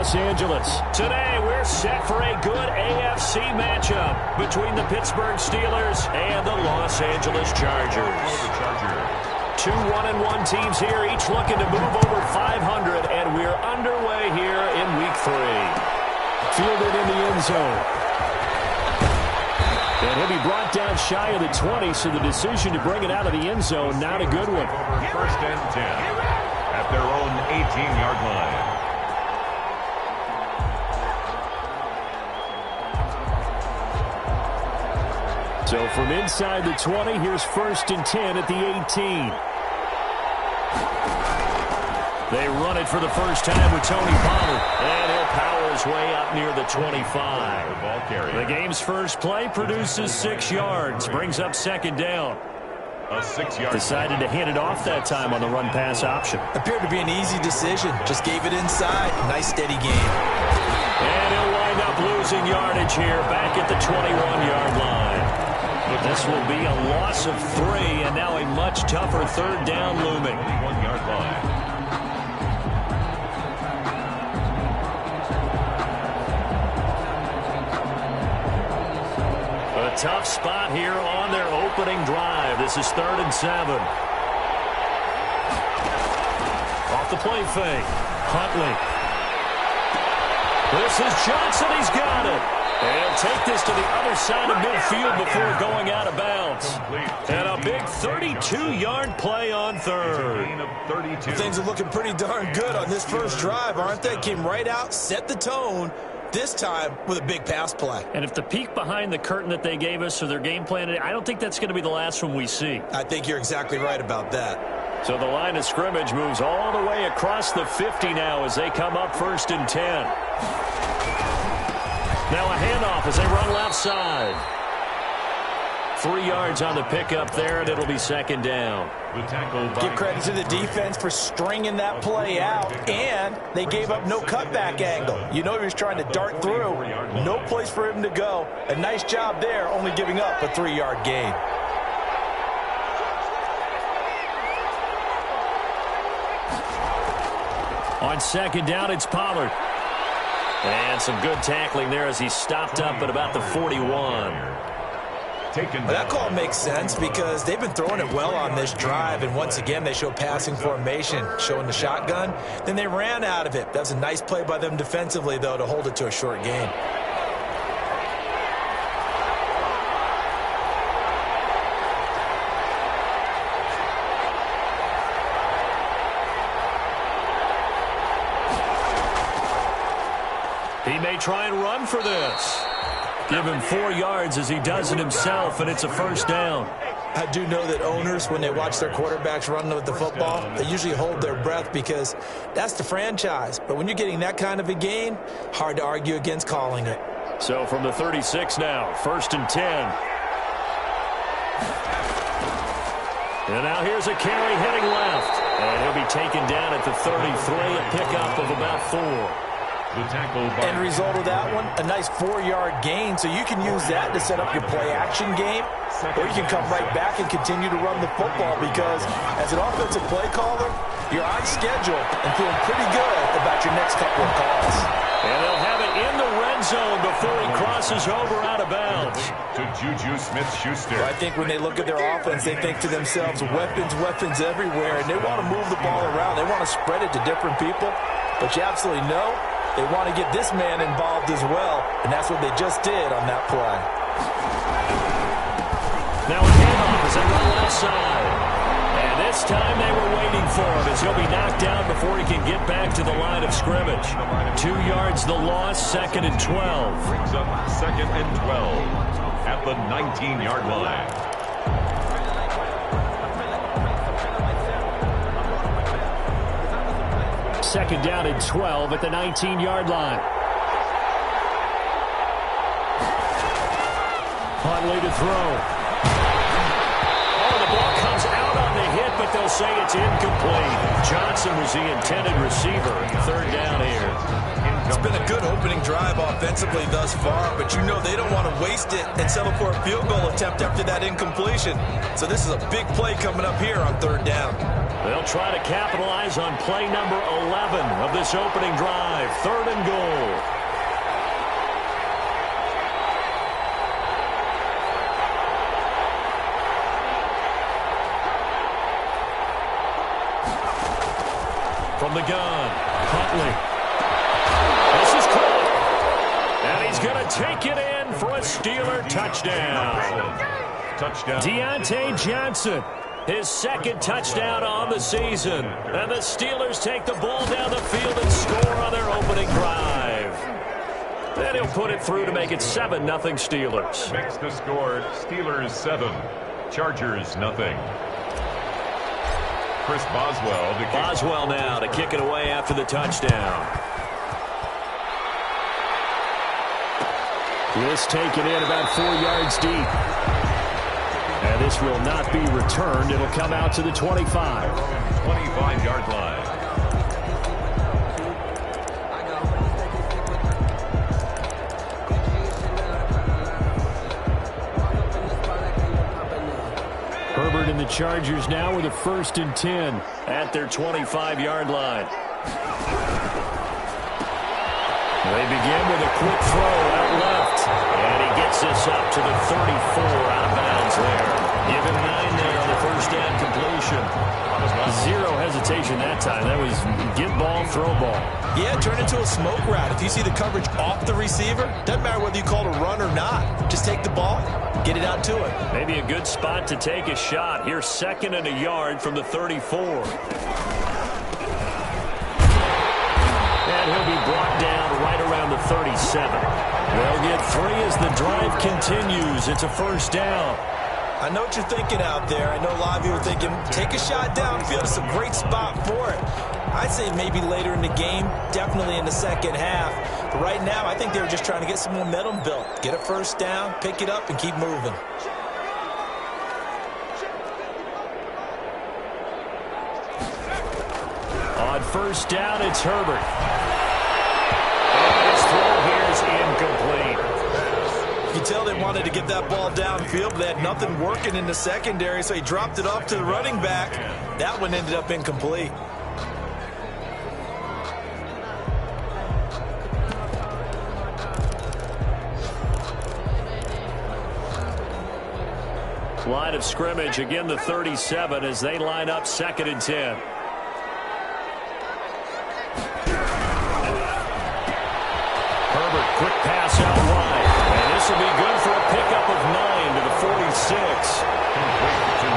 Los Angeles. Today, we're set for a good AFC matchup between the Pittsburgh Steelers and the Los Angeles Chargers. Two 1-1 teams here, each looking to move over 500, and we're underway here in Week 3. Fielded in the end zone. And he'll be brought down shy of the 20, so the decision to bring it out of the end zone, not a good one. First and 10 at their own 18-yard line. So from inside the 20, here's first and 10 at the 18. They run it for the first time with Tony Pollard. And he'll power his way up near the 25. Ball carrier. The game's first play produces 6 yards. Brings up second down. A 6-yard. Decided to hand it off that time on the run-pass option. Appeared to be an easy decision. Just gave it inside. Nice steady game. And he'll wind up losing yardage here back at the 21-yard line. This will be a loss of 3, and now a much tougher third down looming. 1-yard line. A tough spot here on their opening drive. This is 3rd and 7. Off the play fake. Huntley. This is Johnson. He's got it. And take this to the other side of midfield before going out of bounds. And a big 32-yard play on 3rd. Things are looking pretty darn good on this first drive, aren't they? Came right out, set the tone, this time with a big pass play. And if the peek behind the curtain that they gave us or their game plan, I don't think that's going to be the last one we see. I think you're exactly right about that. So the line of scrimmage moves all the way across the 50 now as they come up 1st and 10. Now a handoff as they run left side. 3 yards on the pickup there, and it'll be second down. Give credit to the defense for stringing that play out, and they gave up no cutback angle. You know he was trying to dart through. No place for him to go. A nice job there, only giving up a 3-yard gain. On second down, it's Pollard. And some good tackling there as he stopped up at about the 41. Well, that call makes sense because they've been throwing it well on this drive, and once again they show passing formation, showing the shotgun. Then they ran out of it. That was a nice play by them defensively, though, to hold it to a short gain. He may try and run for this. Give him 4 yards as he does it himself, and it's a first down. I do know that owners, when they watch their quarterbacks run with the football, they usually hold their breath because that's the franchise. But when you're getting that kind of a gain, hard to argue against calling it. So from the 36 now, 1st and 10. And now here's a carry heading left. And he'll be taken down at the 33, a pickup of about 4. End result of that one, a nice 4-yard gain, so you can use that to set up your play-action game, or you can come right back and continue to run the football because as an offensive play caller, you're on schedule and feeling pretty good about your next couple of calls. And they'll have it in the red zone before he crosses over out of bounds. To Juju Smith-Schuster. I think when they look at their offense, they think to themselves, weapons, weapons everywhere, and they want to move the ball around. They want to spread it to different people, but you absolutely know they want to get this man involved as well, and that's what they just did on that play. Now a handoff as they run left side. And this time they were waiting for him as he'll be knocked down before he can get back to the line of scrimmage. 2 yards the loss, 2nd and 12. Brings up 2nd and 12 at the 19-yard line. Second down and 12 at the 19-yard line. Huntley to throw. Oh, the ball comes out on the hit, but they'll say it's incomplete. Johnson was the intended receiver. 3rd down here. It's been a good opening drive offensively thus far, but you know they don't want to waste it and settle for a field goal attempt after that incompletion. So this is a big play coming up here on 3rd down. They'll try to capitalize on play number 11 of this opening drive. 3rd and goal. From the gun, Huntley. This is caught. And he's going to take it in for a Steeler touchdown. Touchdown. Deontay Johnson, his 2nd touchdown on the season. And the Steelers take the ball down the field and score on their opening drive. Then he'll put it through to make it 7-0 Steelers. Makes the score Steelers 7, Chargers nothing. Chris Boswell now to kick it away after the touchdown. This taken in about 4 yards deep. And this will not be returned. It'll come out to the 25. 25-yard line. Herbert and the Chargers now with a 1st and 10 at their 25-yard line. They begin with a quick throw out left. And he gets this up to the 34 out of bounds there. Give him 9 there on the 1st down completion. 0 hesitation that time. That was get ball, throw ball. Yeah, turn into a smoke route. If you see the coverage off the receiver, doesn't matter whether you call it a run or not. Just take the ball, get it out to him. Maybe a good spot to take a shot. Here's 2nd and a yard from the 34. And he'll be brought down right around the 37. They'll get 3 as the drive continues. It's a 1st down. I know what you're thinking out there. I know a lot of you are thinking, take a shot downfield. It's a great spot for it. I'd say maybe later in the game, definitely in the 2nd half. But right now, I think they were just trying to get some momentum built. Get a 1st down, pick it up, and keep moving. On 1st down, it's Herbert. And his throw here is incomplete. You can tell they wanted to get that ball downfield, but they had nothing working in the secondary, so he dropped it off to the running back. That one ended up incomplete. Line of scrimmage, again the 37 as they line up 2nd and 10. Herbert, quick pass out wide. And this will be good for a pickup of 9 to the 46.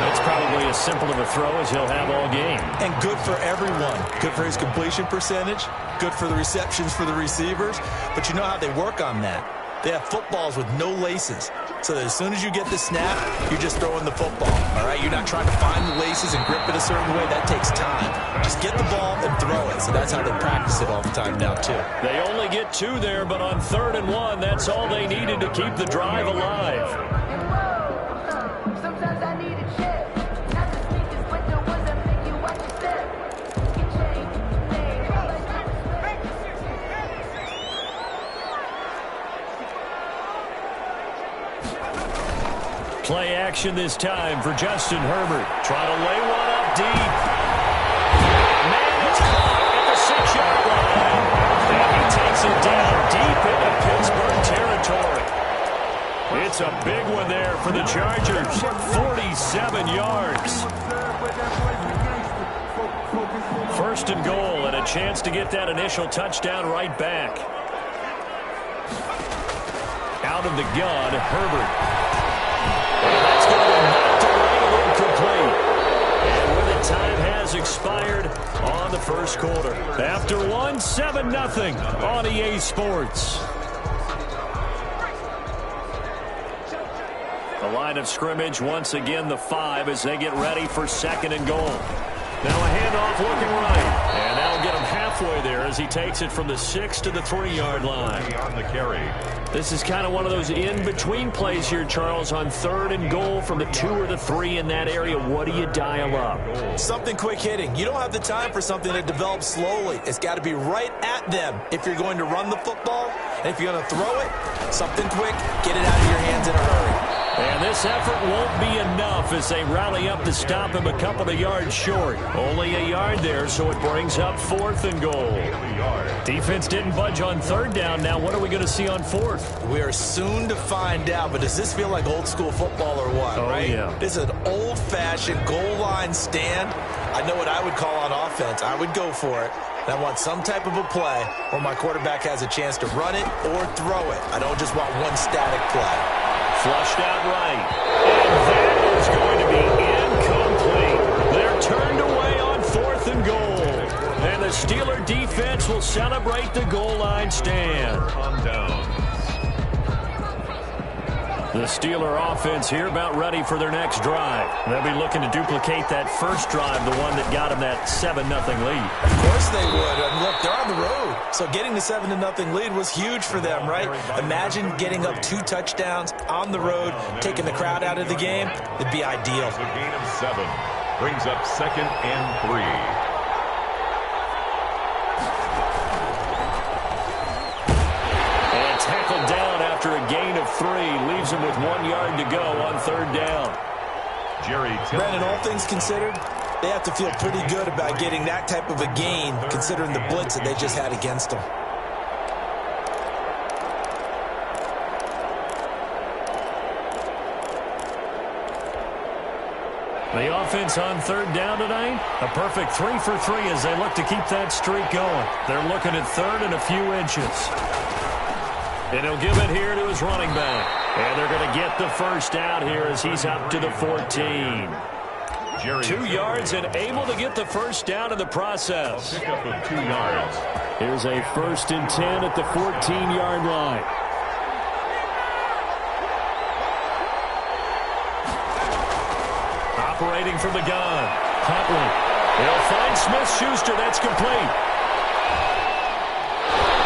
It's probably as simple of a throw as he'll have all game. And good for everyone. Good for his completion percentage. Good for the receptions for the receivers. But you know how they work on that. They have footballs with no laces. So that as soon as you get the snap, you're just throwing the football. All right? You're not trying to find the laces and grip it a certain way. That takes time. Just get the ball and throw it. So that's how they practice it all the time now, too. They only get 2 there, but on 3rd and 1, that's all they needed to keep the drive alive. Play action this time for Justin Herbert. Trying to lay one up deep. Man, it's caught at the 6-yard line. And he takes it down deep into Pittsburgh territory. It's a big one there for the Chargers. 47 yards. 1st and goal and a chance to get that initial touchdown right back. Out of the gun, Herbert. That's going to be knocked away and incomplete. And where the time has expired on the 1st quarter. After 1, 7-0 on EA Sports. The line of scrimmage, once again, the 5 as they get ready for 2nd and goal. Now a handoff looking right. And that'll get him halfway there as he takes it from the 6 to the 3-yard line. On the carry. This is kind of one of those in-between plays here, Charles, on 3rd and goal from the 2 or the 3 in that area. What do you dial up? Something quick hitting. You don't have the time for something that develops slowly. It's got to be right at them if you're going to run the football. And if you're going to throw it, something quick, get it out of your hands in a hurry. And this effort won't be enough as they rally up to stop him a couple of yards short. Only a yard there, so it brings up 4th and goal. Defense didn't budge on 3rd down. Now what are we going to see on 4th? We are soon to find out, but does this feel like old school football or what, right? Yeah. This is an old-fashioned goal line stand. I know what I would call on offense. I would go for it. I want some type of a play where my quarterback has a chance to run it or throw it. I don't just want one static play. Flushed out right. And that is going to be incomplete. They're turned away on 4th and goal. And the Steeler defense will celebrate the goal line stand. On downs. The Steeler offense here about ready for their next drive. They'll be looking to duplicate that first drive, the one that got them that 7-0 lead. Of course they would. And look, they're on the road. So getting the 7-0 lead was huge for them, right? Imagine getting up 2 touchdowns on the road, taking the crowd out of the game. It'd be ideal. A gain of 7 brings up 2nd and 3. Tackled down after a gain of 3. Leaves him with 1 yard to go on 3rd down. Brandon, all things considered, they have to feel pretty good about getting that type of a gain, considering the blitz that they just had against them. The offense on 3rd down tonight, a perfect 3 for 3 as they look to keep that streak going. They're looking at 3rd and a few inches. And he'll give it here to his running back. And they're going to get the first out here as he's up to the 14. 2 yards and able to get the first down in the process. Pick up of 2 yards. Here's a 1st and 10 at the 14-yard line. Operating from the gun. Huntley. He'll find Smith-Schuster. That's complete.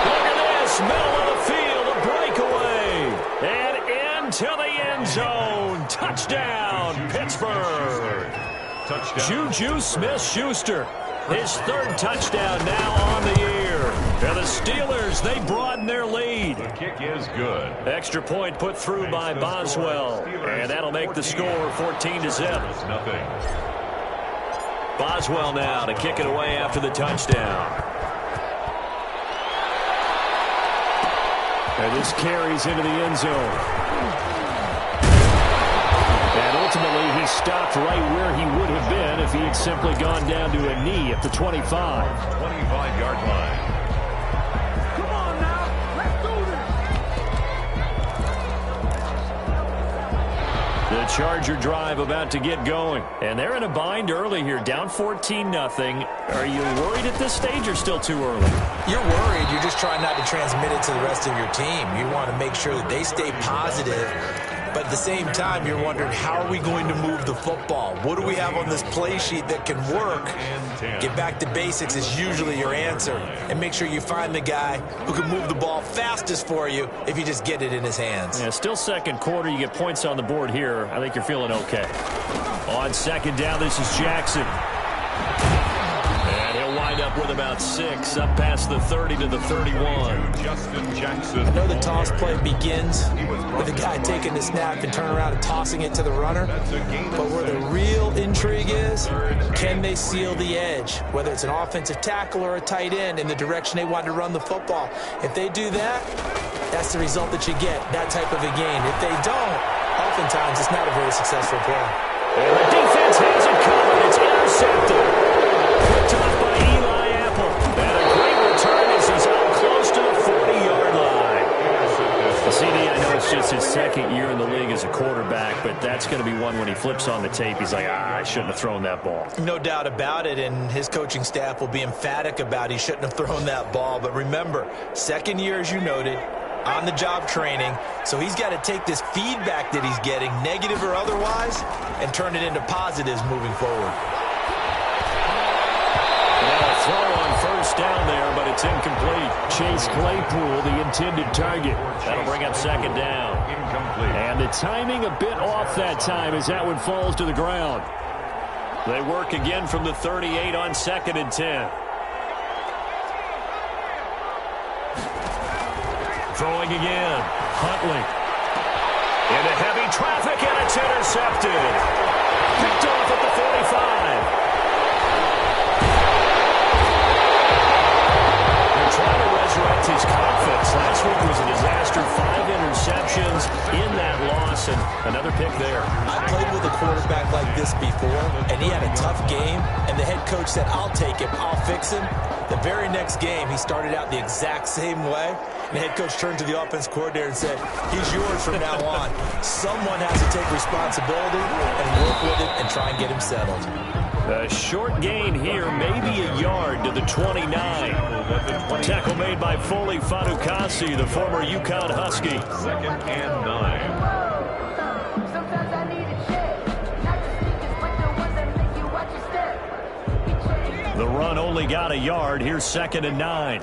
Look at this. Middle of the field. A breakaway. And into the end zone. Touchdown, Pittsburgh. Touchdown. Juju Smith-Schuster. His 3rd touchdown now on the year. And the Steelers, they broaden their lead. The kick is good. Extra point put through by Boswell. And that'll make the score 14-0. Nothing. Boswell now to kick it away after the touchdown. And this carries into the end zone. And ultimately, he stopped right where he would have been if he had simply gone down to a knee at the 25. 25-yard line. Come on now, let's do this. The Charger drive about to get going. And they're in a bind early here, down 14-0. Are you worried at this stage or still too early? You're worried. You're just trying not to transmit it to the rest of your team. You want to make sure that they stay positive. But at the same time, you're wondering, how are we going to move the football? What do we have on this play sheet that can work? Get back to basics is usually your answer. And make sure you find the guy who can move the ball fastest for you if you just get it in his hands. Yeah, still 2nd quarter. You get points on the board here. I think you're feeling okay. On 2nd down, this is Jackson. And he'll wind up with about 6, up past the 30 to the 31. Justin Jackson. I know the toss play begins with the guy taking the snap and turning around and tossing it to the runner. But where the real intrigue is, can they seal the edge? Whether it's an offensive tackle or a tight end in the direction they want to run the football. If they do that, that's the result that you get, that type of a gain. If they don't, oftentimes it's not a very successful play. And the defense has it covered. It's intercepted. Picked off by Eli Apple. And a great return as he's out close to the 40-yard line. CD, I know it's just his 2nd year in the league as a quarterback, but that's going to be one when he flips on the tape. He's like, I shouldn't have thrown that ball. No doubt about it, and his coaching staff will be emphatic about he shouldn't have thrown that ball. But remember, 2nd year, as you noted, on-the-job training, so he's got to take this feedback that he's getting, negative or otherwise, and turn it into positives moving forward. Throw on 1st down there, but it's incomplete. Chase Claypool, the intended target. That'll bring up 2nd down. Incomplete. And the timing a bit off that time as that one falls to the ground. They work again from the 38 on 2nd and 10. Throwing again. Huntley. Into heavy traffic, and it's intercepted. Picked off at the 45. They're trying to resurrect his confidence. Last week was a disaster. 5 interceptions in that loss, and another pick there. I played with a quarterback like this before, and he had a tough game, and the head coach said, I'll take him, I'll fix him. The very next game, he started out the exact same way. And the head coach turned to the offense coordinator and said, he's yours from now on. Someone has to take responsibility and work with him and try and get him settled. A short gain here, maybe a yard to the 29. Tackle made by Foley Fadukasi, the former UConn Husky. 2nd and 9. The run only got a yard. Here's 2nd and 9.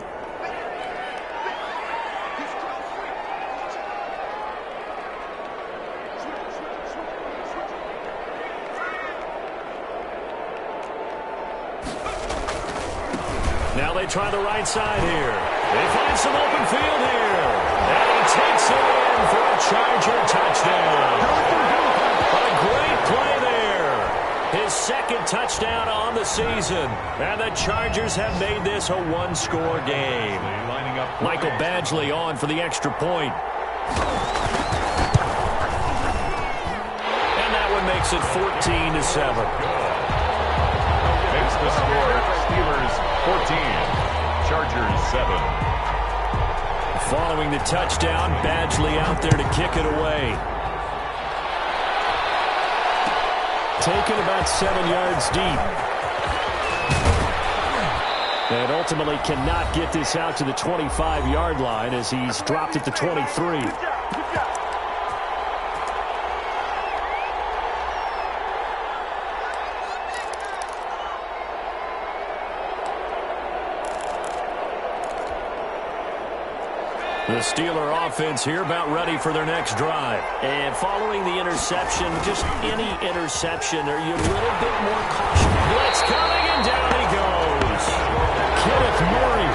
Now they try the right side here. They find some open field here. And he takes it in for a Charger touchdown. A great play there. His 2nd touchdown on the season. And the Chargers have made this a one-score game. Michael Badgley on for the extra point. And that one makes it 14-7. Makes the score Steelers 14, Chargers 7. Following the touchdown, Badgley out there to kick it away. Taken about 7 yards deep. And ultimately cannot get this out to the 25-yard line as he's dropped at the 23. The Steeler offense here about ready for their next drive. And following the interception, just any interception, are you a little bit more cautious? Blitz coming, and down he goes. Kenneth Murray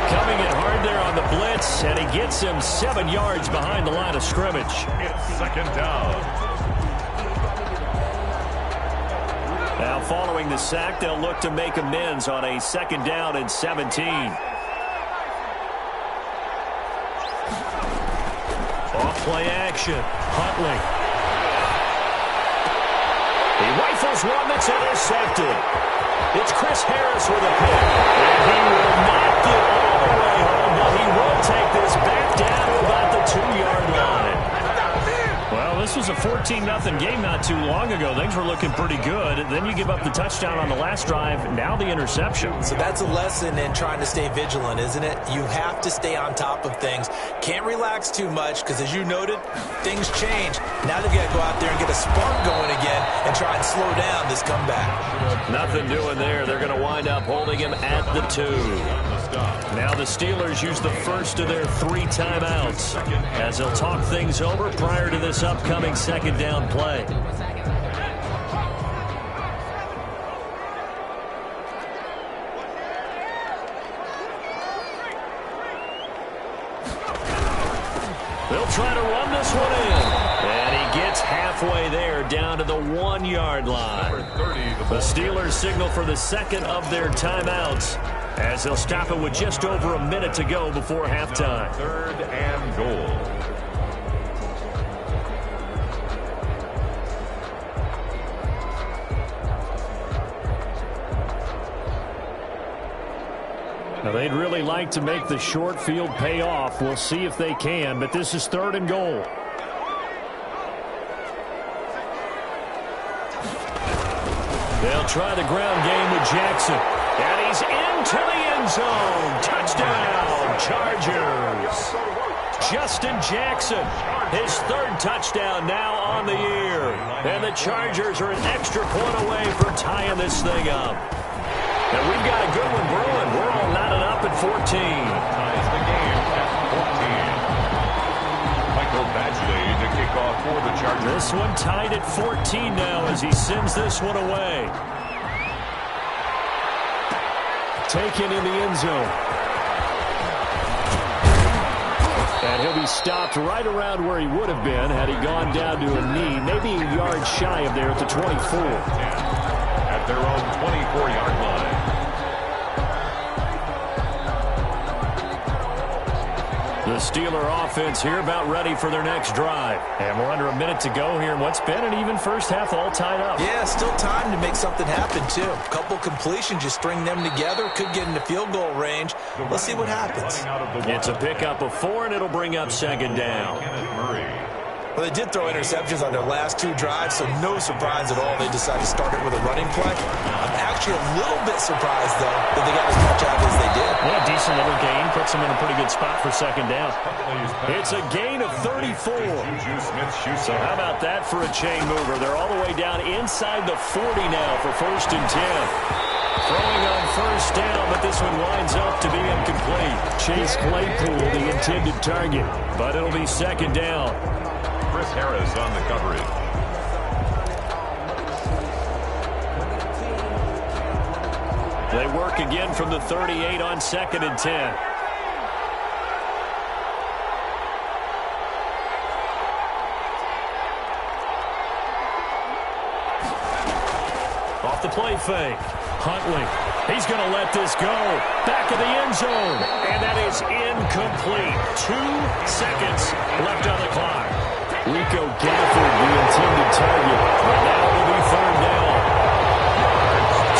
coming in hard there on the blitz, and he gets him 7 yards behind the line of scrimmage. It's 2nd down. Now following the sack, they'll look to make amends on a 2nd down and 17. Off-play action. Huntley. He rifles one that's intercepted. It's Chris Harris with a pick. And he will not get all the way home, but he will take this back down to about the 2-yard line. Well, this was a 14-0 game not too long ago. Things were looking pretty good. Then you give up the touchdown on the last drive. Now the interception. So that's a lesson in trying to stay vigilant, isn't it? You have to stay on top of things. Can't relax too much because, as you noted, things change. Now they've got to go out there and get a spark going again and try and slow down this comeback. Nothing doing there. They're going to wind up holding him at the 2. Now the Steelers use the first of their 3 timeouts as they'll talk things over prior to this upcoming 2nd down play. They'll try to run this one in. And he gets halfway there down to the 1-yard line. The Steelers signal for the 2nd of their timeouts as they'll stop it with just over a minute to go before halftime. 3rd and goal. Now, they'd really like to make the short field pay off. We'll see if they can, but this is 3rd and goal. They'll try the ground game with Jackson. And he's into the end zone. Touchdown, Chargers. Justin Jackson, his 3rd touchdown now on the year. And the Chargers are an extra point away from tying this thing up. And we've got a good one brewing. We're all knotted up at 14. Ties the game at 14. Michael Badgley to kick off for the Chargers. This one tied at 14 now as he sends this one away. Taken in the end zone. And he'll be stopped right around where he would have been had he gone down to a knee, maybe a yard shy of there at the 24. At their own 24-yard line. The Steeler offense here about ready for their next drive. And we're under a minute to go here in what's been an even first half, all tied up. Yeah, still time to make something happen, too. A couple completions, you string them together, could get into field goal range. Let's see what happens. It's a pickup of 4, and it'll bring up second down. Well, they did throw interceptions on their last 2 drives, so no surprise at all they decided to start it with a running play. I'm actually a little bit surprised, though, that they got as much out as they did. Yeah, decent little gain. Puts them in a pretty good spot for second down. It's a gain of 34. So how about that for a chain mover? They're all the way down inside the 40 now for 1st and 10. Throwing on first down, but this one winds up to be incomplete. Chase Claypool, the intended target, but it'll be second down. Chris Harris on the coverage. They work again from the 38 on 2nd and 10. Off the play fake. Huntley. He's going to let this go. Back of the end zone. And that is incomplete. 2 seconds left on the clock. Rico Gafford, the intended target. And now it'll be 3rd down.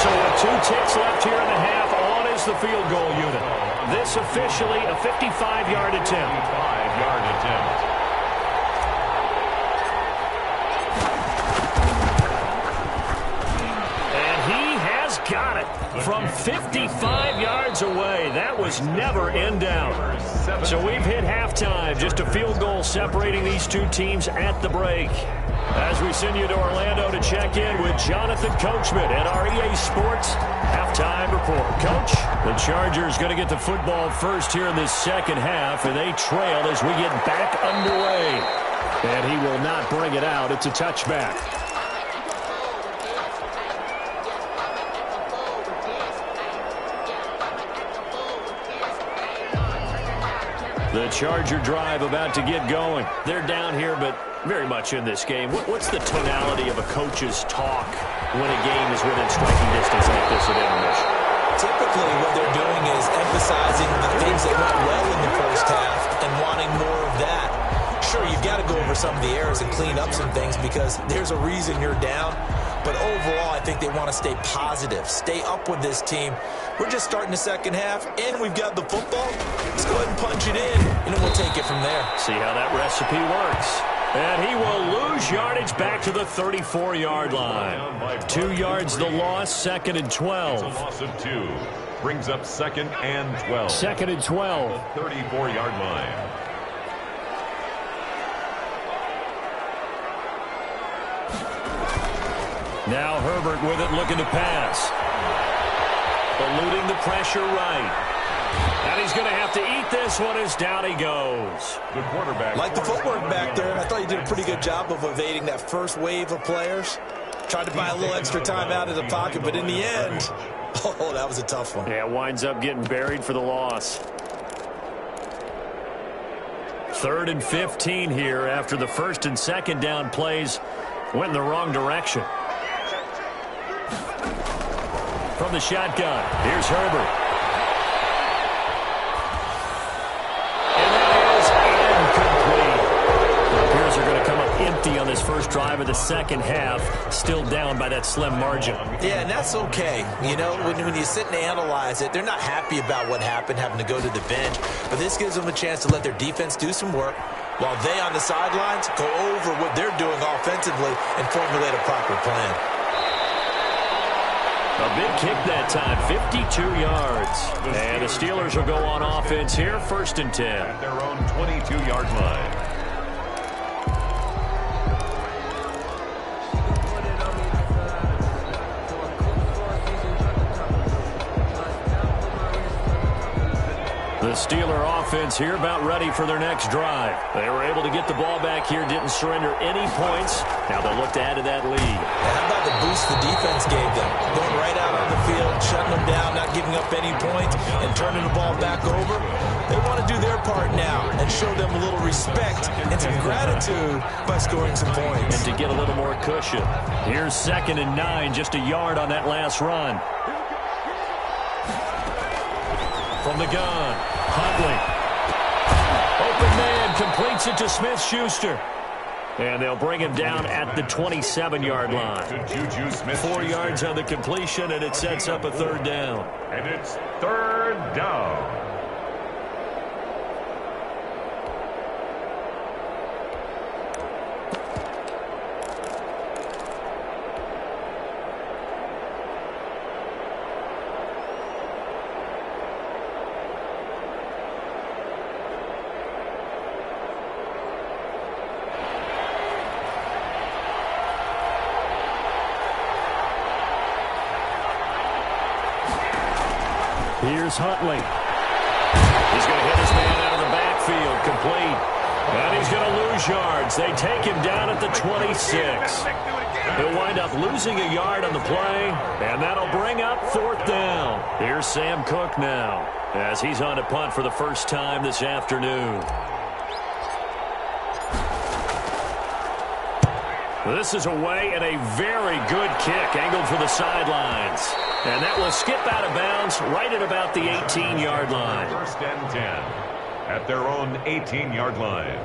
So with 2 ticks left here in the half, on is the field goal unit. This officially a 55-yard attempt. 55-yard attempt. Got it from 55 yards away. That was never in doubt. So we've hit halftime. Just a field goal separating these 2 teams at the break. As we send you to Orlando to check in with Jonathan Coachman at our EA Sports halftime report. Coach, the Chargers going to get the football first here in this second half, and they trail as we get back underway. And he will not bring it out. It's a touchback. The Charger drive about to get going. They're down here, but very much in this game. What's the tonality of a coach's talk when a game is within striking distance like this at intermission? Typically, what they're doing is emphasizing the things that went well in the first half and wanting more of that. Sure, you've got to go over some of the errors and clean up some things because there's a reason you're down. But overall, I think they want to stay positive, stay up with this team. We're just starting the second half, and we've got the football. Let's go ahead and punch it in, and then we'll take it from there. See how that recipe works. And he will lose yardage back to the 34-yard line. 2 yards the loss, 2nd and 12. It's a loss of 2. Brings up 2nd and 12. 2nd and 12. The 34-yard line. Now Herbert with it, looking to pass. Eluding the pressure right. And he's going to have to eat this one as down he goes. The quarterback. Like the footwork back there, and I thought he did a pretty good job of evading that first wave of players. Tried to buy a little extra time out of the pocket, but in the end, oh, that was a tough one. Yeah, winds up getting buried for the loss. 3rd and 15 here after the 1st and 2nd down plays went in the wrong direction. From the shotgun, here's Herbert. And that is incomplete. The Bears are going to come up empty on this first drive of the second half, still down by that slim margin. Yeah, and that's okay. You know, when you sit and analyze it, they're not happy about what happened, having to go to the bench. But this gives them a chance to let their defense do some work while they on the sidelines go over what they're doing offensively and formulate a proper plan. A big kick that time, 52 yards. And the Steelers will go on offense here, 1st and 10. At their own 22-yard line. The Steeler offense here about ready for their next drive. They were able to get the ball back here, didn't surrender any points. Now they'll look to add to that lead. How about the boost the defense gave them? Going right out on the field, shutting them down, not giving up any points, and turning the ball back over. They want to do their part now and show them a little respect and some gratitude by scoring some points. And to get a little more cushion. Here's 2nd and 9, just a yard on that last run. From the gun, Huntley. Open man, completes it to Smith-Schuster. And they'll bring him down at the 27-yard line. 4 yards on the completion, and it sets up a 3rd down. And it's 3rd down. Here's Huntley. He's going to hit his man out of the backfield, complete. And he's going to lose yards. They take him down at the 26. He'll wind up losing a yard on the play, and that'll bring up 4th down. Here's Sam Cook now, as he's on to punt for the first time this afternoon. This is away, and a very good kick angled for the sidelines. And that will skip out of bounds right at about the 18-yard line. 1st and 10 at their own 18-yard line.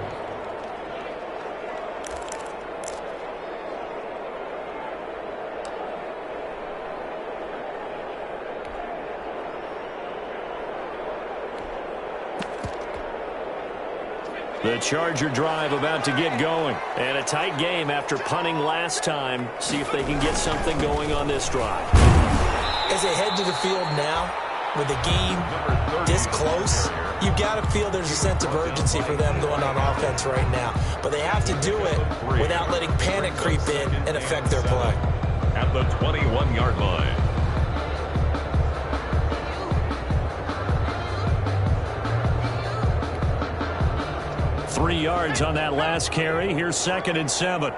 The Charger drive about to get going. And a tight game after punting last time. See if they can get something going on this drive. As they head to the field now, with the game this close, you've got to feel there's a sense of urgency for them going on offense right now. But they have to do it without letting panic creep in and affect their play. At the 21-yard line. Three yards on that last carry. Here's 2nd and 7.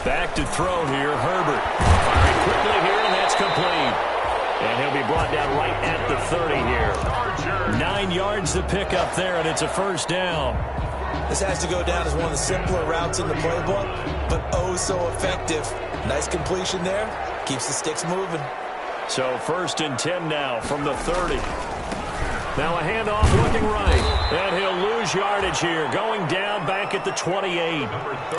Back to throw here, Herbert. Firing quickly here, and that's complete. And he'll be brought down right at the 30 here. 9 yards to pick up there, and it's a 1st down. This has to go down as one of the simpler routes in the playbook, but oh so effective. Nice completion there. Keeps the sticks moving. So 1st and 10 now from the 30. Now a handoff looking right. And he'll lose yardage here. Going down back at the 28.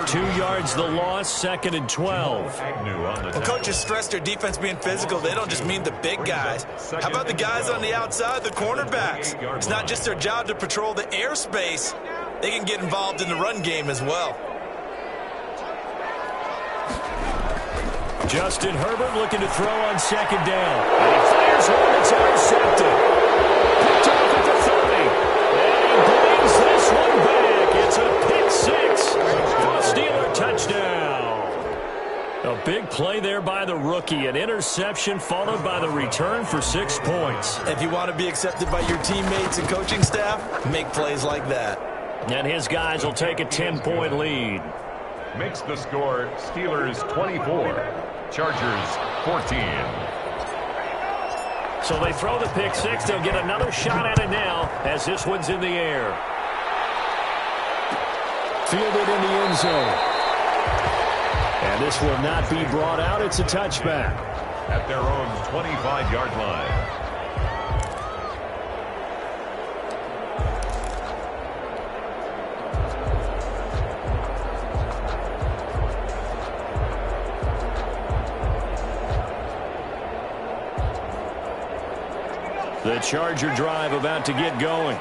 2 yards the loss, 2nd and 12. Well, coaches stress their defense being physical. They don't just mean the big guys. How about the guys on the outside, the cornerbacks? It's not just their job to patrol the airspace. They can get involved in the run game as well. Justin Herbert looking to throw on 2nd down. And he fires one that's intercepted. Picked off at the 30. And he brings this one back. It's a pick 6 for a Steeler touchdown. A big play there by the rookie. An interception followed by the return for 6 points. If you want to be accepted by your teammates and coaching staff, make plays like that. And his guys will take a 10-point lead. Makes the score Steelers 24, Chargers 14. So they throw the pick 6. They'll get another shot at it now as this one's in the air. Fielded in the end zone. And this will not be brought out. It's a touchback. At their own 25-yard line. The Charger drive about to get going.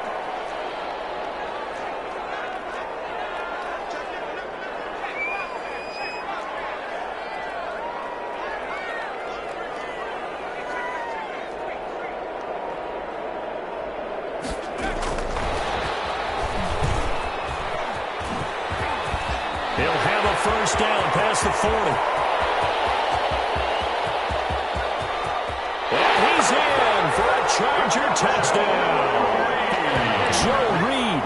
He'll have a 1st down past the 40. And he's in for a Charger touchdown. Joe Reed,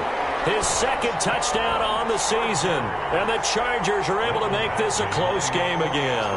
his second touchdown on the season. And the Chargers are able to make this a close game again.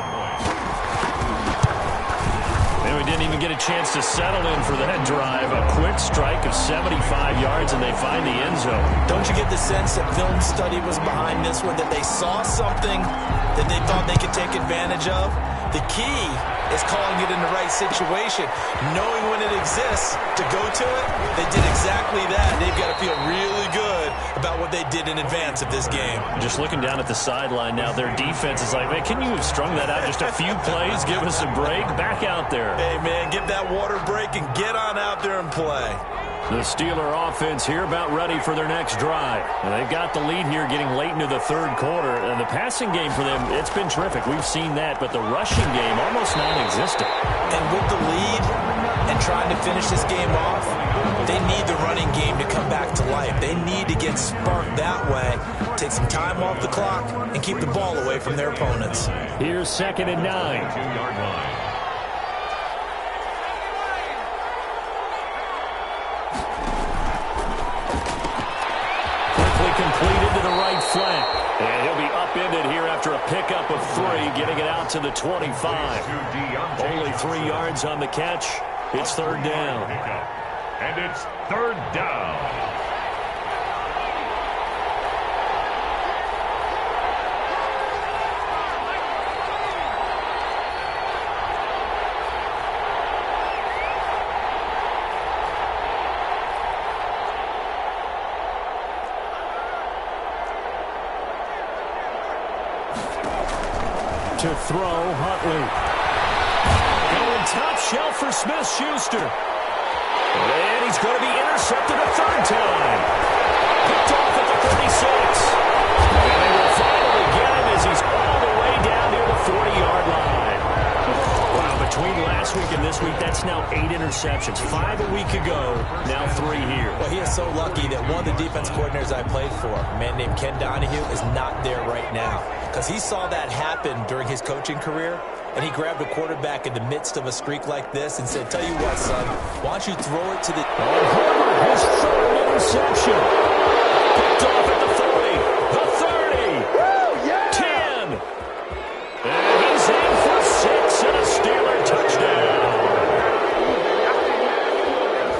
And we didn't even get a chance to settle in for that drive. A quick strike of 75 yards, and they find the end zone. Don't you get the sense that film study was behind this one, that they saw something that they thought they could take advantage of? The key is calling it in the right situation, knowing when it exists to go to it. They did exactly that. They've got to feel really good about what they did in advance of this game. Just looking down at the sideline now, their defense is like, man, can you have strung that out just a few plays? Give us a break. Back out there. Hey, man, give that water break and get on out there and play. The Steeler offense here about ready for their next drive. And they've got the lead here getting late into the third quarter. And the passing game for them, it's been terrific. We've seen that. But the rushing game, almost non-existent. And with the lead and trying to finish this game off, they need the running game to come back to life. They need to get sparked that way, take some time off the clock, and keep the ball away from their opponents. Here's 2nd and 9. 2-yard line. Completed to the right flat. And he'll be upended here after a pickup of 3, getting it out to the 25. Only 3 yards on the catch. It's 3rd down. And it's 3rd down. To throw, Huntley. Going top shelf for Smith-Schuster. And he's going to be intercepted a 3rd time. Picked off at the 36. And they will finally get him as he's all the way down near the 40-yard line. Wow, between last week and this week, that's now 8 interceptions. 5 a week ago, now 3 here. Well, he is so lucky that one of the defense coordinators I played for, a man named Ken Donahue, is not there right now. Because he saw that happen during his coaching career, and he grabbed a quarterback in the midst of a streak like this and said, tell you what, son, why don't you throw it to the... Herbert, his 3rd interception. Picked off at the 40, the 30, 10. And he's in for 6 and a Steeler touchdown.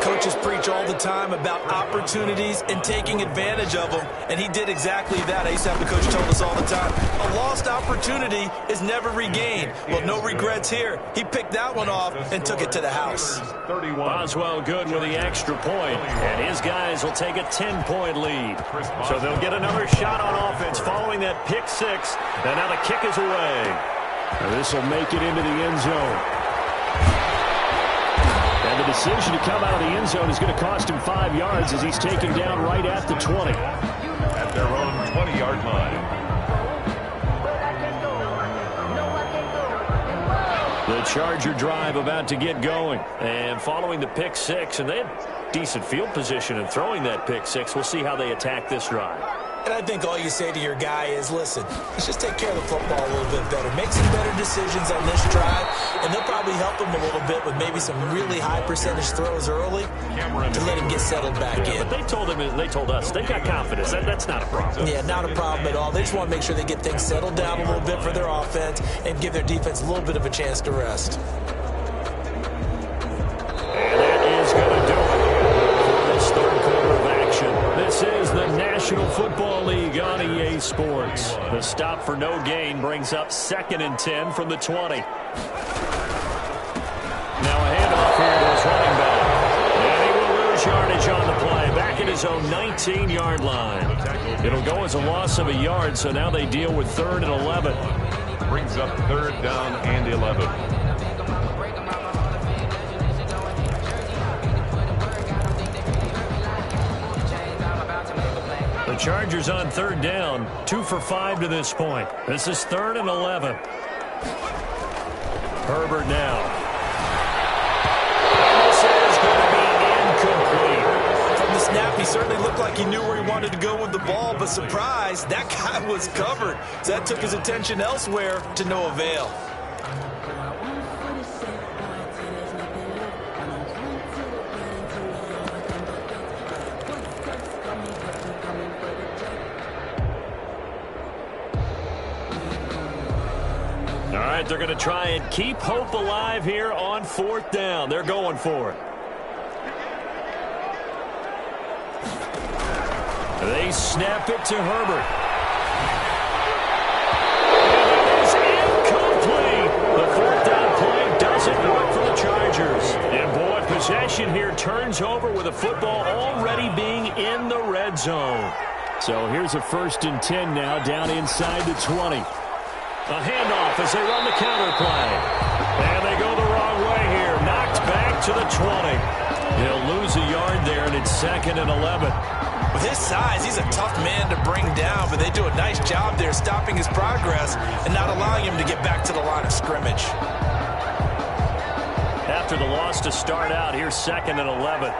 Coaches preach all the time about opportunities and taking advantage of them, and he did exactly that. I used to have the coach told us all the time, a lost opportunity is never regained. Well, no regrets here. He picked that one off and took it to the house. Boswell good with the extra point, and his guys will take a 10-point lead. So they'll get another shot on offense following that pick 6, and now the kick is away. This will make it into the end zone. And the decision to come out of the end zone is going to cost him 5 yards as he's taken down right at the 20. At their own 20-yard line. The Charger drive about to get going. And following the pick 6, and they had decent field position in throwing that pick 6. We'll see how they attack this drive. And I think all you say to your guy is, listen, let's just take care of the football a little bit better. Make some better decisions on this drive, and they'll probably help him a little bit with maybe some really high percentage throws early to let him get settled back in. But they told us, they got confidence. That's not a problem. Yeah, not a problem at all. They just want to make sure they get things settled down a little bit for their offense and give their defense a little bit of a chance to rest. And that is going to do it for this 3rd quarter of action. This is the National Football League on EA Sports. The stop for no gain brings up 2nd and 10 from the 20. Now a handoff here to his running back. And he will lose yardage on the play. Back at his own 19-yard line. It'll go as a loss of a yard, so now they deal with 3rd and 11. Brings up 3rd down and 11. The Chargers on 3rd down, 2 for 5 to this point. This is 3rd and 11. Herbert now. And this is going to be incomplete. From the snap, he certainly looked like he knew where he wanted to go with the ball, but surprise, that guy was covered. So that took his attention elsewhere to no avail. right, they're going to try and keep hope alive here on 4th down. They're going for it. They snap it to Herbert. And it is incomplete. The 4th down play doesn't work for the Chargers. And boy, possession here turns over with the football already being in the red zone. So here's a 1st and 10 now, down inside the 20. A handoff as they run the counter play. And they go the wrong way here. Knocked back to the 20. He'll lose a yard there, and it's 2nd and 11. With his size, he's a tough man to bring down, but they do a nice job there stopping his progress and not allowing him to get back to the line of scrimmage. After the loss to start out, here's 2nd and 11.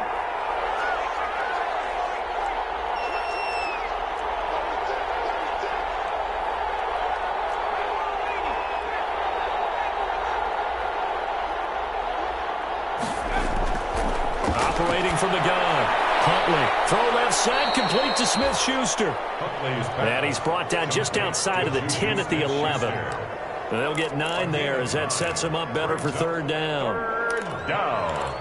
Operating from the gun. Huntley, throw left side, complete to Smith-Schuster. And he's brought down just outside of the 10 at the 11. They'll get 9 there as that sets him up better for 3rd down. 3rd down.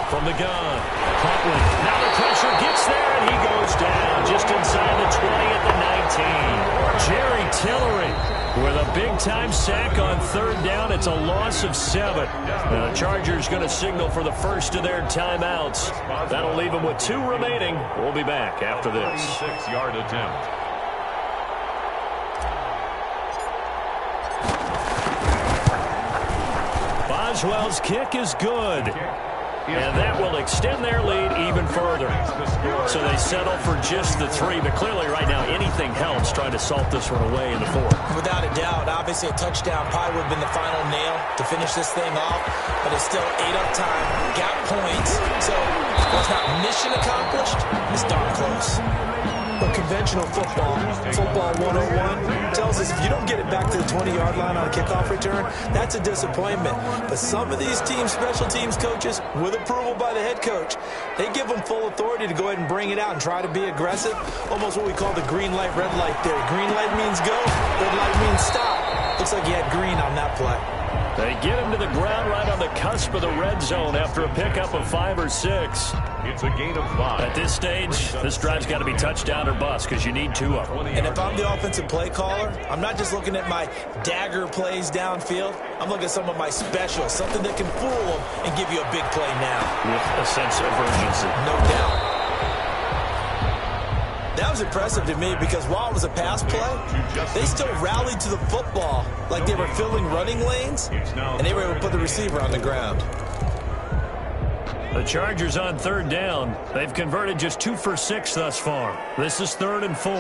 From the gun, Huntley. Now the pressure gets there, and he goes down just inside the 20 at the 19. Jerry Tillery with a big-time sack on 3rd down. It's a loss of 7. Now the Chargers going to signal for the first of their timeouts. That'll leave them with 2 remaining. We'll be back after this. 6-yard attempt. Boswell's kick is good. And that will extend their lead even further. So they settle for just the 3. But clearly right now anything helps trying to salt this one away in the 4th. Without a doubt, obviously a touchdown probably would have been the final nail to finish this thing off. But it's still 8 up time, got points. So it's not mission accomplished, it's darn close. But conventional football 101, tells us if you don't get it back to the 20-yard line on a kickoff return, that's a disappointment. But some of these teams, special teams coaches, with approval by the head coach, they give them full authority to go ahead and bring it out and try to be aggressive. Almost what we call the green light, red light theory. Green light means go, red light means stop. Looks like he had green on that play. They get him to the ground right on the cusp of the red zone after a pickup of 5 or 6. It's a gain of 5. At this stage, this drive's got to be touchdown or bust because you need 2 of them. And if I'm the offensive play caller, I'm not just looking at my dagger plays downfield. I'm looking at some of my specials, something that can fool them and give you a big play now. With a sense of urgency. No doubt. That was impressive to me because while it was a pass play, they still rallied to the football like they were filling running lanes, and they were able to put the receiver on the ground. The Chargers on 3rd down. They've converted just 2 for 6 thus far. This is 3rd and 4.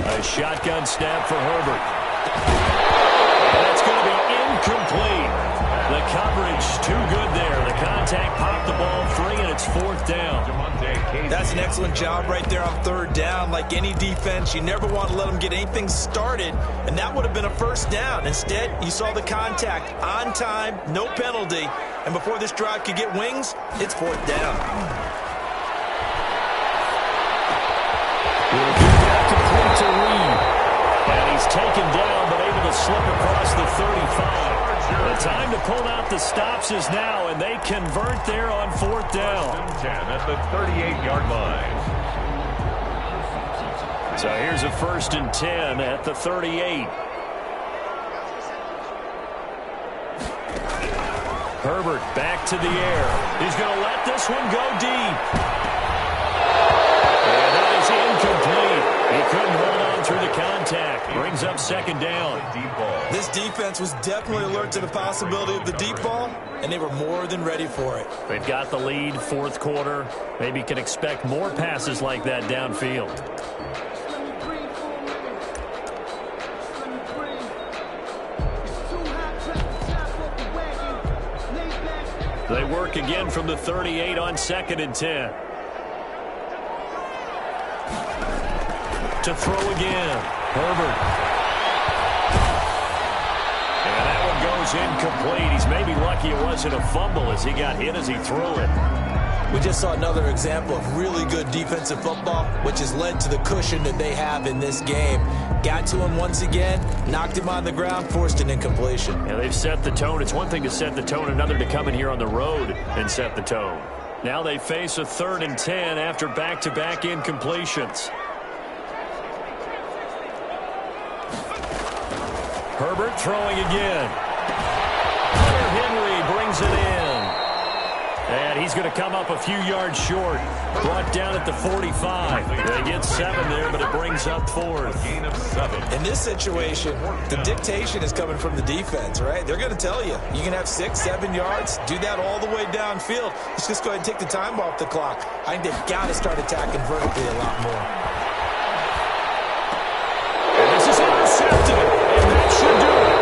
A shotgun snap for Herbert. And that's going to be incomplete. The coverage too good there. The contact popped the ball free, and it's 4th down. That's an excellent job right there on 3rd down. Like any defense, you never want to let them get anything started, and that would have been a 1st down. Instead, you saw the contact on time, no penalty, and before this drive could get wings, it's 4th down. We'll give that complete to Reed. And he's taken down, but able to slip across the 35. The time to pull out the stops is now, and they convert there on 4th down. 10 at the 38-yard line. So here's a 1st and 10 at the 38. Herbert back to the air. He's going to let this one go deep. And that is incomplete. He couldn't hold on through the contact. Brings up 2nd down. This defense was definitely alert to the possibility of the deep ball, and they were more than ready for it. They've got the lead, 4th quarter. Maybe can expect more passes like that downfield. They work again from the 38 on 2nd and 10. To throw again. Herbert. And that one goes is incomplete. He's maybe lucky it wasn't a fumble as he got hit as he threw it. We just saw another example of really good defensive football, which has led to the cushion that they have in this game. Got to him once again, knocked him on the ground, forced an incompletion. Yeah, they've set the tone. It's one thing to set the tone, another to come in here on the road and set the tone. Now they face a 3rd and 10 after back-to-back incompletions. Herbert throwing again. Hunter Henry brings it in. And he's going to come up a few yards short. Brought down at the 45. They get 7 there, but it brings up 4th. Gain of 7. In this situation, the dictation is coming from the defense, right? They're going to tell you, you can have 6, 7 yards, do that all the way downfield. Let's just go ahead and take the time off the clock. I think they've got to start attacking vertically a lot more. And this is intercepted, and that should do it.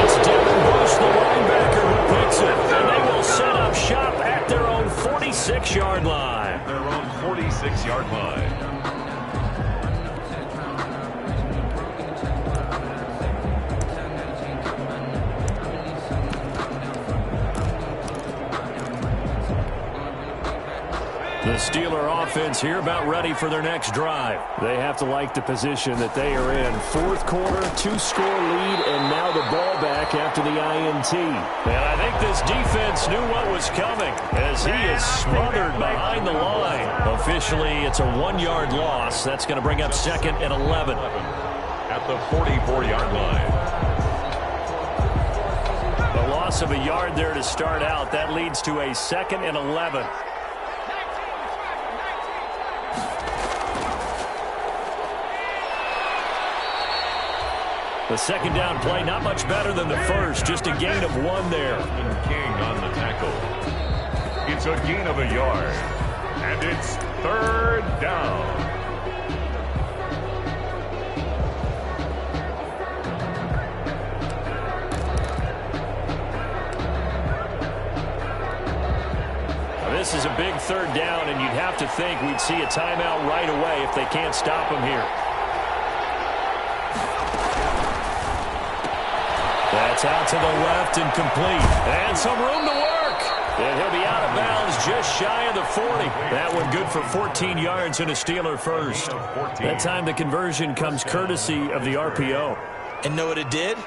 It's Devin Bush, the linebacker, who picks it. And they will set up shop at their own 46-yard line. Their own 46-yard line. The Steeler offense here about ready for their next drive. They have to like the position that they are in. 4th quarter, 2-score lead, and now the ball back after the INT. And I think this defense knew what was coming as he is smothered behind the line. Officially, it's a 1-yard loss. That's going to bring up 2nd and 11. At the 44-yard line. A loss of a yard there to start out. That leads to a 2nd and 11. The 2nd down play, not much better than the first. Just a gain of 1 there. King on the tackle. It's a gain of a yard. And it's 3rd down. This is a big 3rd down, and you'd have to think we'd see a timeout right away if they can't stop him here. That's out to the left and complete. And some room to work. And he'll be out of bounds just shy of the 40. That one good for 14 yards and a Steeler first. That time the conversion comes courtesy of the RPO. And know what it did?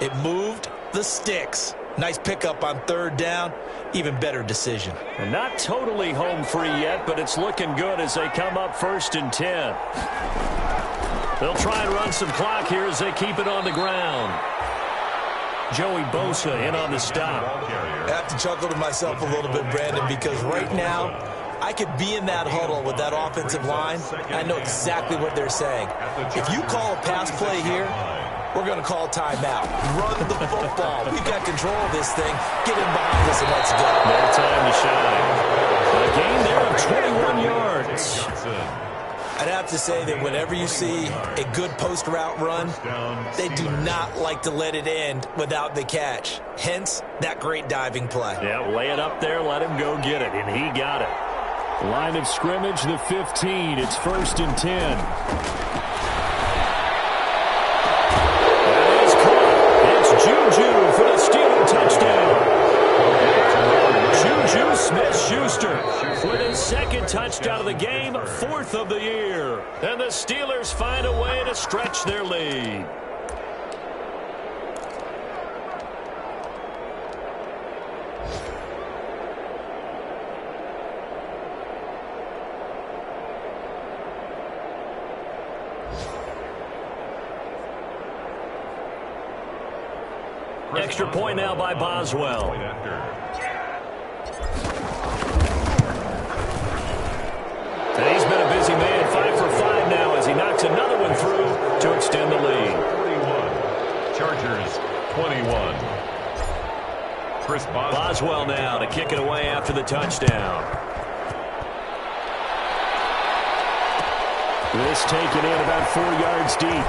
It moved the sticks. Nice pickup on 3rd down. Even better decision. And not totally home free yet, but it's looking good as they come up 1st and 10. They'll try and run some clock here as they keep it on the ground. Joey Bosa in on the stop. I have to chuckle to myself a little bit, Brandon, because right now I could be in that huddle with that offensive line. I know exactly what they're saying. If you call a pass play here, we're going to call timeout. Run the football. We've got control of this thing. Get in behind us and let's go. No time to shine. A gain there of 21 yards. I'd have to say that whenever you see a good post route run, they do not like to let it end without the catch. Hence, that great diving play. Yeah, lay it up there, let him go get it, and he got it. Line of scrimmage, the 15. It's 1st and 10. That is caught. It's Juju for the Steeler touchdown. Juju Smith-Schuster with his 2nd touchdown of the game, 4th of the year. And the Steelers find a way to stretch their lead. Extra point now by Boswell. And he's been a busy man, 5 for 5 now as he knocks another one through to extend the lead. 41. Chargers, 21. Chris Boswell now to kick it away after the touchdown. This taken in about 4 yards deep.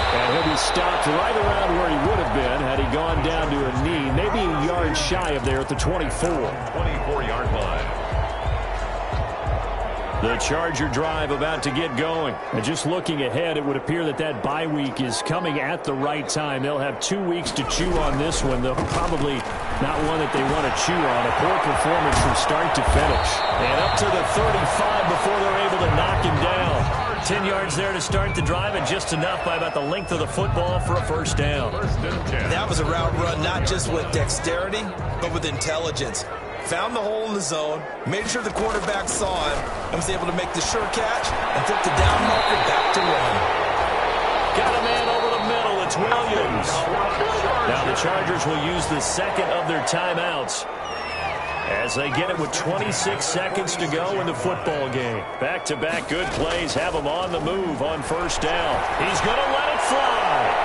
And he'll be stopped right around where he would have been had he gone down to a knee, maybe a yard shy of there at the 24. 24-yard line. The Charger drive about to get going. And just looking ahead, it would appear that that bye week is coming at the right time. They'll have 2 weeks to chew on this one, though probably not one that they want to chew on. A poor performance from start to finish. And up to the 35 before they're able to knock him down. 10 yards there to start the drive, and just enough by about the length of the football for a first down. That was a route run not just with dexterity, but with intelligence. Found the hole in the zone, made sure the quarterback saw him, and was able to make the sure catch and flip the down marker back to run. Got a man over the middle. It's Williams. Now the Chargers will use the second of their timeouts as they get it with 26 seconds to go in the football game. Back-to-back good plays have them on the move on first down. He's going to let it fly.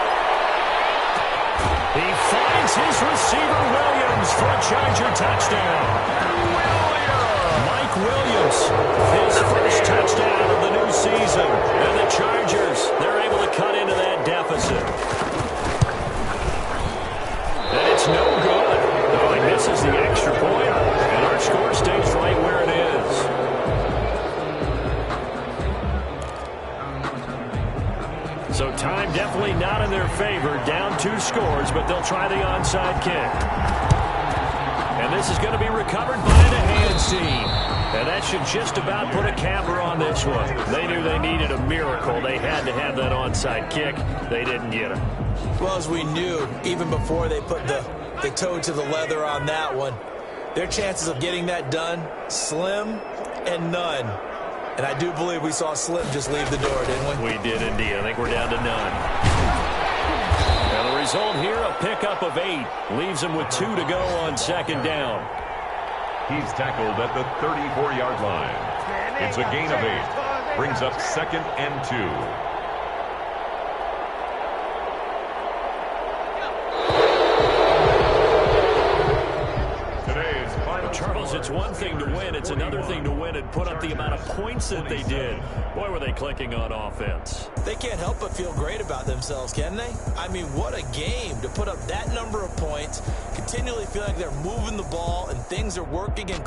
He finds his receiver, Williams, for a Charger touchdown. Mike Williams, his first touchdown of the new season. And the Chargers, they're able to cut into that deficit. And it's no good. No, he misses the extra point, and our score stays right where it is. So time definitely not in their favor. Down 2 scores, but they'll try the onside kick. And this is going to be recovered by the hands team. And that should just about put a capper on this one. They knew they needed a miracle. They had to have that onside kick. They didn't get it. Well, as we knew, even before they put the toe to the leather on that one, their chances of getting that done, slim and none. And I do believe we saw Slim just leave the door, didn't we? We did indeed. I think we're down to none. And the result here, a pickup of 8. Leaves him with 2 to go on second down. He's tackled at the 34-yard line. It's a gain of 8. Brings up 2nd and 2. Charles, it's one thing to win. It's another thing to win and put up the amount of points that they did. Boy, were they clicking on offense. They can't help but feel great about themselves, can they? I mean, what a game to put up that number of points, continually feel like they're moving the ball and things are working in